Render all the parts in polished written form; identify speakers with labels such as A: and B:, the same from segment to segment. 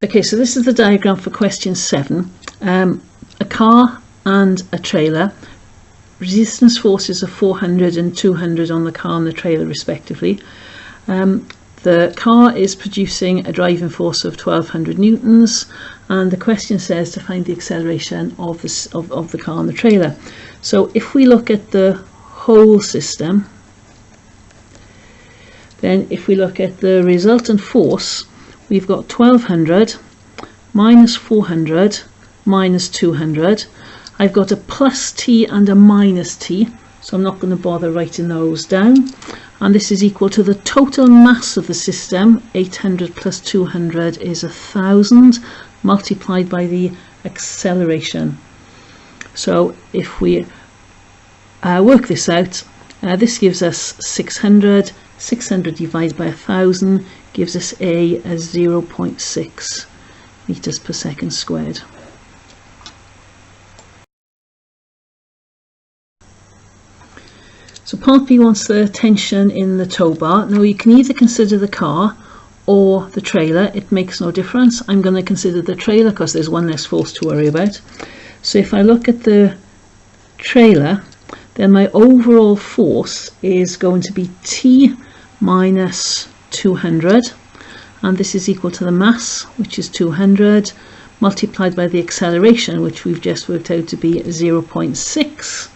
A: Okay, so this is the diagram for question 7. A car and a trailer. Resistance forces are 400 and 200 on the car and the trailer respectively. The car is producing a driving force of 1200 newtons, and the question says to find the acceleration of the car and the trailer. So if we look at the whole system, then if we look at the resultant force, we've got 1200 minus 400 minus 200. I've got a plus t and a minus t, so I'm not going to bother writing those down. And this is equal to the total mass of the system. 800 plus 200 is 1000, multiplied by the acceleration. So if we work this out, this gives us 600. 600 divided by 1000 gives us A as 0.6 meters per second squared. So part B wants the tension in the tow bar. Now you can either consider the car or the trailer, it makes no difference. I'm going to consider the trailer because there's one less force to worry about. So if I look at the trailer, then my overall force is going to be T minus 200, and this is equal to the mass, which is 200, multiplied by the acceleration, which we've just worked out to be 0.6,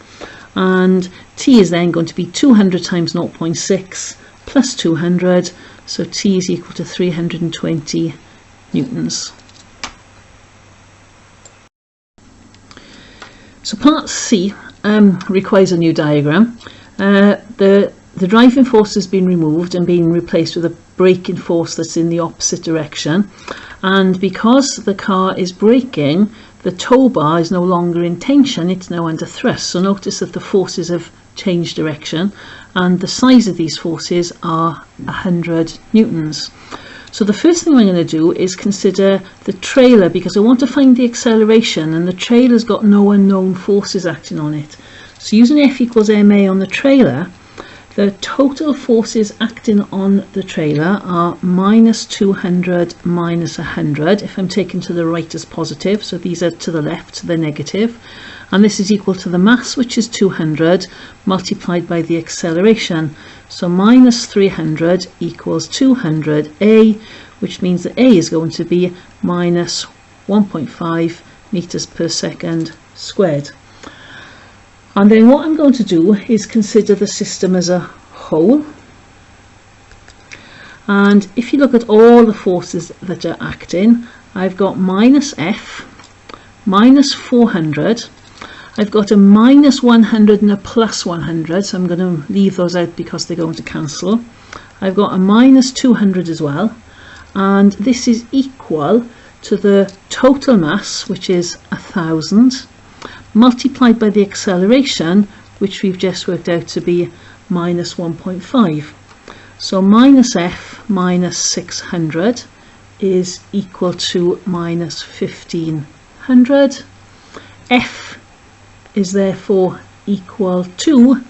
A: and T is then going to be 200 times 0.6 plus 200, so T is equal to 320 newtons. So part C requires a new diagram. The driving force has been removed and been replaced with a braking force that's in the opposite direction, and because the car is braking, the tow bar is no longer in tension, it's now under thrust. So notice that the forces have changed direction, and the size of these forces are 100 newtons. So the first thing I'm going to do is consider the trailer, because I want to find the acceleration, and the trailer's got no unknown forces acting on it. So using F equals ma on the trailer, the total forces acting on the trailer are minus 200 minus 100, if I'm taken to the right as positive, so these are to the left, they're negative, and this is equal to the mass, which is 200, multiplied by the acceleration. So minus 300 equals 200a, which means that a is going to be minus 1.5 meters per second squared. And then what I'm going to do is consider the system as a whole. And if you look at all the forces that are acting, I've got minus F, minus 400, I've got a minus 100 and a plus 100, so I'm going to leave those out because they're going to cancel. I've got a minus 200 as well, and this is equal to the total mass, which is 1000, multiplied by the acceleration, which we've just worked out to be minus 1.5. So minus F minus 600 is equal to minus 1500. F is therefore equal to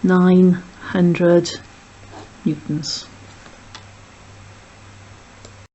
A: 900 newtons.